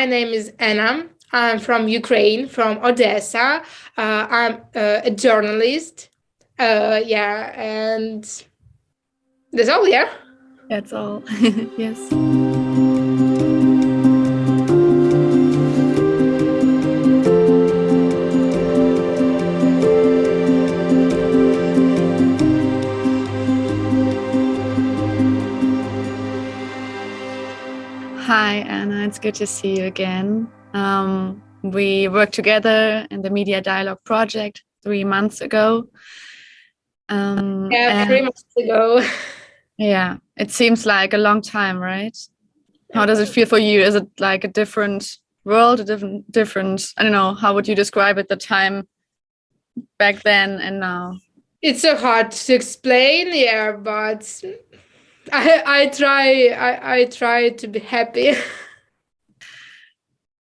name is Anna. I'm from Ukraine, from Odessa. I'm a journalist. And that's all, yeah. That's all. Yes. Hi, Anna. It's good to see you again. We worked together in the Media Dialogue project 3 months ago. 3 months ago. Yeah, it seems like a long time, right? How does it feel for you? Is it like a different world, a different, I don't know, how would you describe it, the time back then and now? It's so hard to explain, yeah, but I try to be happy.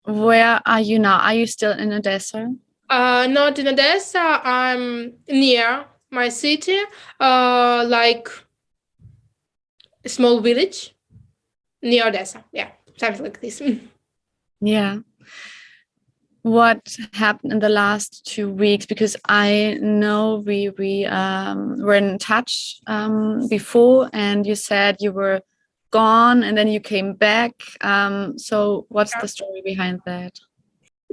Where are you now? Are you still in Odessa? Not in Odessa. I'm near my city, like a small village near Odessa. Yeah, something like this. Yeah. What happened in the last 2 weeks? Because I know we were in touch before, and you said you were gone and then you came back. So what's the story behind that?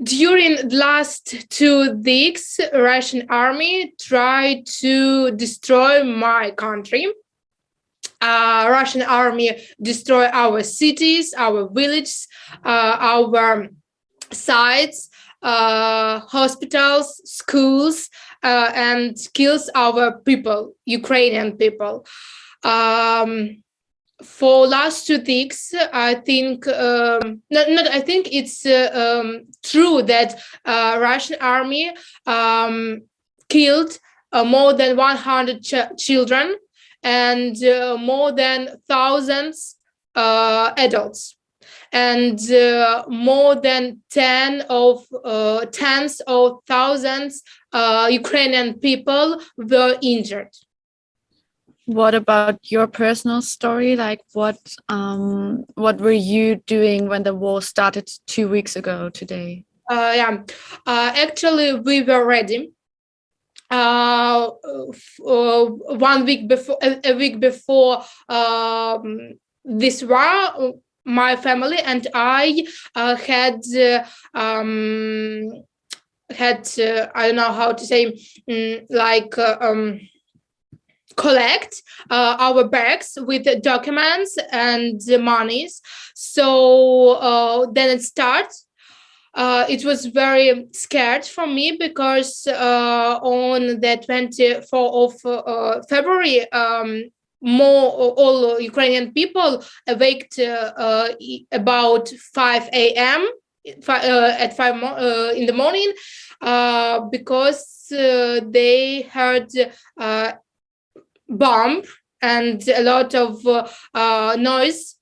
During the last 2 weeks, Russian army tried to destroy my country. Russian army destroy our cities, our villages, our sites, hospitals, schools, and kills our people, Ukrainian people. For last 2 weeks, I think it's true that Russian army killed more than 100 children and more than thousands adults, and more than tens of thousands Ukrainian people were injured. What about your personal story? Like what were you doing when the war started 2 weeks ago today? Actually, we were ready. 1 week before, a week before this war, my family and I had I don't know how to say, collect our bags with documents and monies. So then it starts. It was very scared for me because on the 24th of February, all Ukrainian people awaked about 5 a.m. At 5 in the morning because they heard bomb and a lot of noise.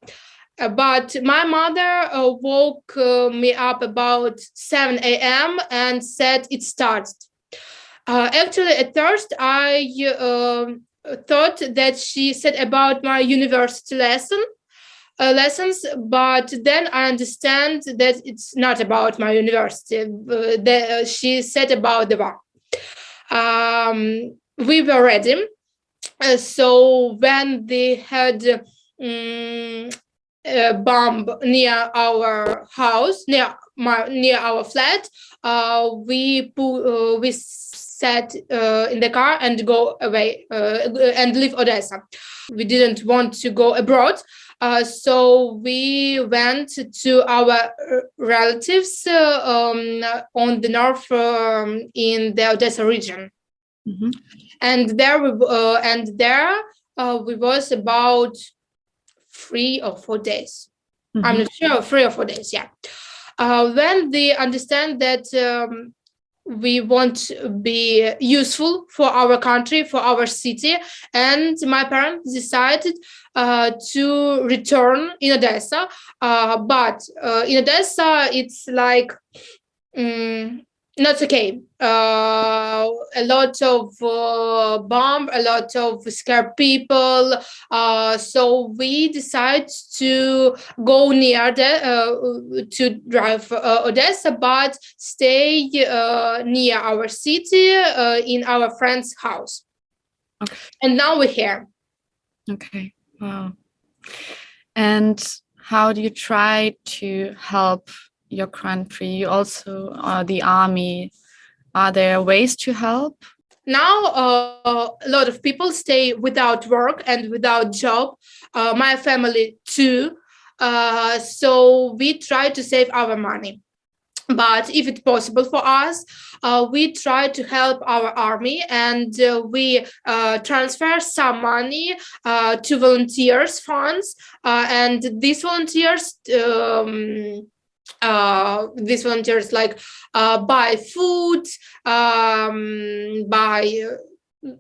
But my mother woke me up about 7 a.m. and said it started. Actually, at first, I thought that she said about my university lessons, but then I understand that it's not about my university. She said about the war. We were ready. So when they had a bomb near our house, near our flat, we sat in the car and go away and leave Odessa. We didn't want to go abroad, so we went to our relatives on the north in the Odessa region. Mm-hmm. And there we was about 3 or 4 days. Mm-hmm. I'm not sure, 3 or 4 days, yeah. When they understand that we want to be useful for our country, for our city, and my parents decided to return in Odessa. But in Odessa, it's like not okay. A lot of bomb, a lot of scared people. So we decide to go near to drive Odessa, but stay near our city in our friend's house. Okay. And now we're here. Okay. Wow. And how do you try to help your country? You also are the army. Are there ways to help? Now a lot of people stay without work and without job. My family too. So we try to save our money. But if it's possible for us, we try to help our army, and we transfer some money to volunteers funds, and these volunteers like buy food, buy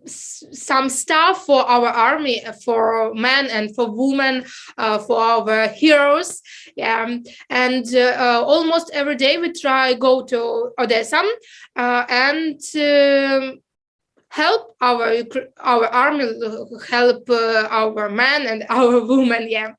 some stuff for our army, for men and for women, for our heroes. Yeah, and almost every day we try go to Odessa and help our army, help our men and our women. Yeah.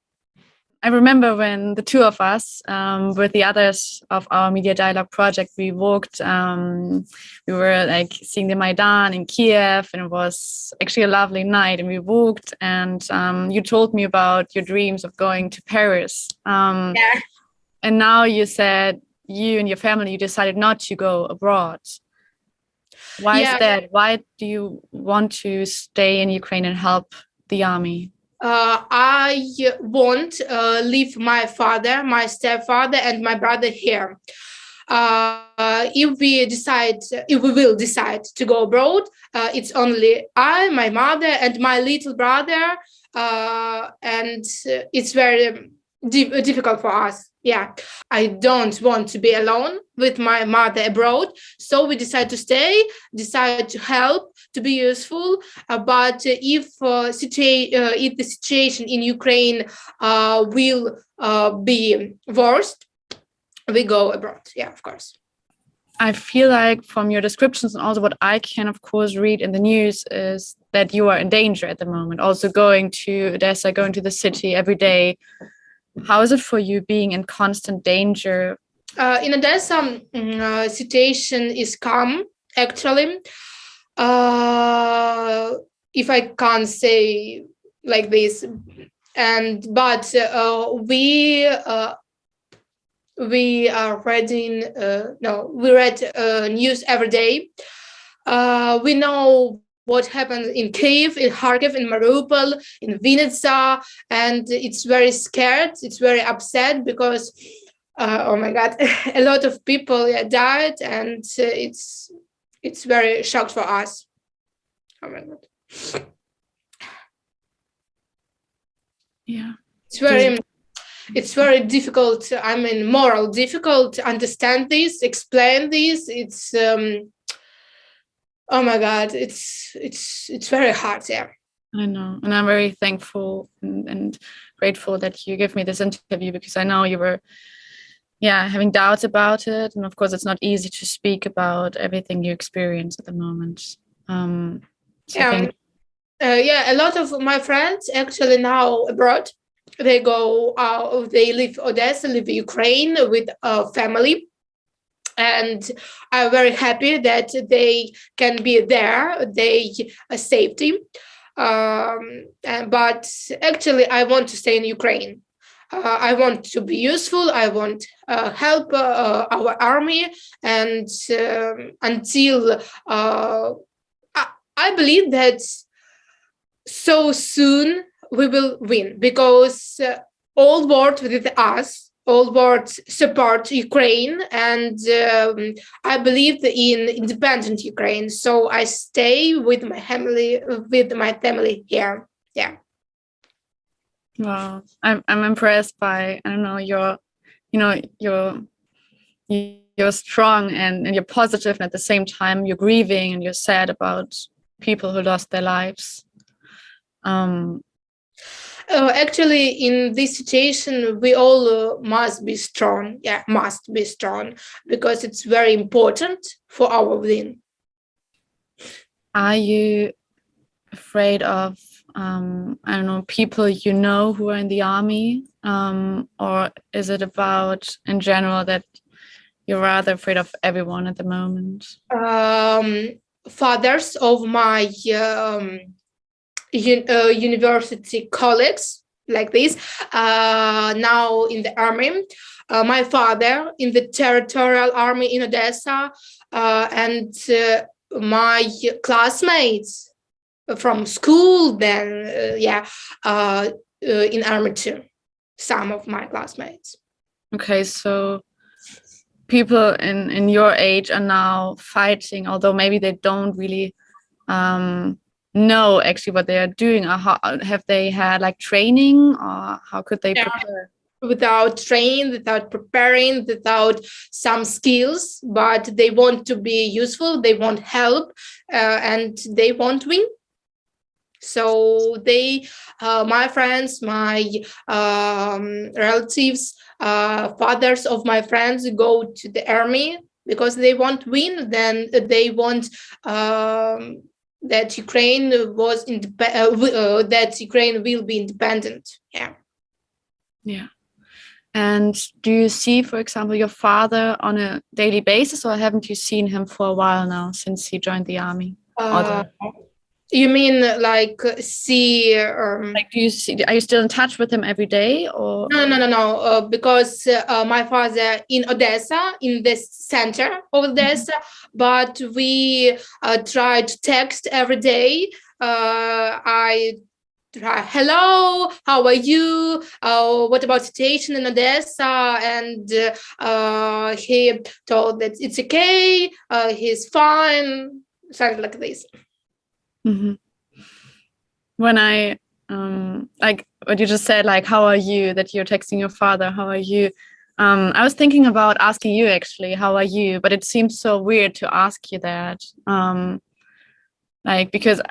I remember when the two of us, with the others of our Media Dialogue project, we walked, we were like seeing the Maidan in Kyiv, and it was actually a lovely night. And we walked, and you told me about your dreams of going to Paris. Yeah. And now you said you and your family, you decided not to go abroad. Why is that? Why do you want to stay in Ukraine and help the army? I won't leave my father, my stepfather, and my brother here. If we will decide to go abroad, it's only I, my mother, and my little brother, and it's very difficult for us. Yeah, I don't want to be alone with my mother abroad, so we decide to stay, decide to help, to be useful. But if the situation in Ukraine will be worse, we go abroad. Yeah, of course. I feel like from your descriptions and also what I can, of course, read in the news is that you are in danger at the moment. Also going to Odessa, going to the city every day. How is it for you being in constant danger? In Odessa, situation is calm, actually. If I can't say like this, but we are reading. We read news every day. We know what happened in Kyiv, in Kharkiv, in Mariupol, in Vinnytsia, and it's very scared. It's very upset because, oh my God, a lot of people died, and it's very shocked for us. Oh my God. Yeah, it's very difficult. I mean, moral difficult to understand this, explain this. It's oh my God, it's very hard. Yeah. I know, and I'm very thankful and grateful that you give me this interview, because I know you were, having doubts about it, and of course, it's not easy to speak about everything you experience at the moment. A lot of my friends actually now abroad. They go, they leave Odessa, leave Ukraine with a family. And I'm very happy that they can be there, they safety. But actually, I want to stay in Ukraine. I want to be useful. I want help our army, and until I believe that so soon we will win, because all world with us, all world support Ukraine, and I believe in independent Ukraine. So I stay with my family here. Yeah. Wow, I'm impressed by, I don't know, you're strong and you're positive, and at the same time you're grieving and you're sad about people who lost their lives. Actually, in this situation, we all must be strong. Yeah, must be strong because it's very important for our win. Are you afraid of, I don't know, people you know who are in the army? Or is it about, in general, that you're rather afraid of everyone at the moment? Fathers of my university colleagues like this now in the army. My father in the territorial army in Odessa, and my classmates from school. Then in army too. Some of my classmates. Okay, so people in your age are now fighting, although maybe they don't really know actually what they are doing, or have they had like training, or how could they prepare? Without training, without preparing, without some skills, but they want to be useful, they want help, and they want win. So they, my friends, my relatives, fathers of my friends go to the army because they want win. Then they want that Ukraine was that Ukraine will be independent. Yeah. Yeah. And do you see, for example, your father on a daily basis, or haven't you seen him for a while now since he joined the army? You mean like see? Like, do you see? Are you still in touch with him every day, or? No. Because my father in Odessa, in the center of Odessa, but we try to text every day. I try, hello, how are you? What about situation in Odessa? And he told that it's okay. He's fine. Something like this. Mm-hmm. When I like what you just said, like, how are you, that you're texting your father, how are you? I was thinking about asking you actually, how are you? But it seems so weird to ask you that. Like, because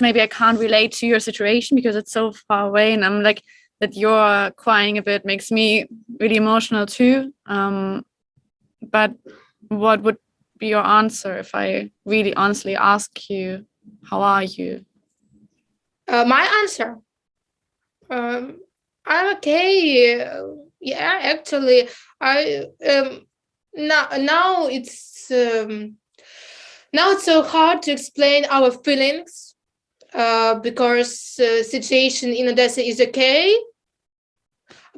maybe I can't relate to your situation because it's so far away, and I'm like, that you're crying a bit makes me really emotional too. But what would be your answer if I really honestly ask you, how are you? My answer, I'm okay. Yeah, actually, I now it's so hard to explain our feelings because situation in Odessa is okay,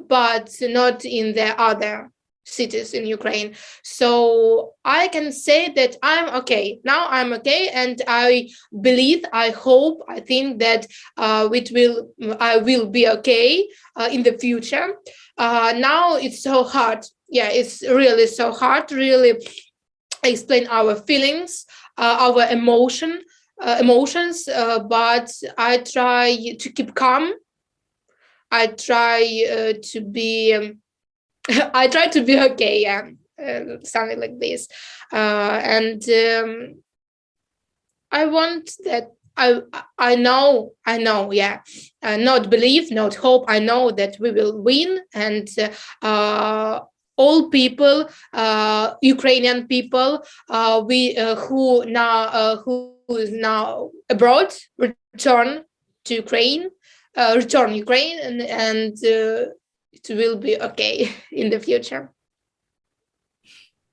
but not in the other cities in Ukraine. So I can say that I'm okay. Now I'm okay, and I believe, I hope, I think that I will be okay in the future. Now it's so hard. Yeah, it's really so hard to really explain our feelings, our emotions, but I try to keep calm. I try to be I try to be okay, yeah, something like this, and I want that. I know, yeah. Not believe, not hope. I know that we will win, and all people, Ukrainian people, we who is now abroad, return to Ukraine, and it will be okay in the future.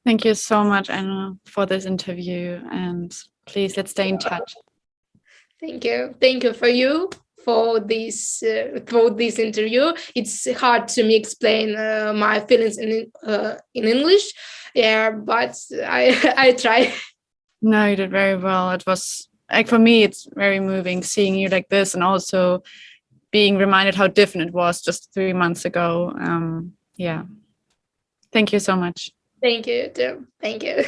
Thank you so much, Anna, for this interview, and please, let's stay in touch. Thank you for this interview. It's hard to me explain my feelings in English, yeah, but I try. No, you did very well. It was like, for me, it's very moving seeing you like this, and also being reminded how different it was just 3 months ago. Yeah, thank you so much. Thank you too. Thank you.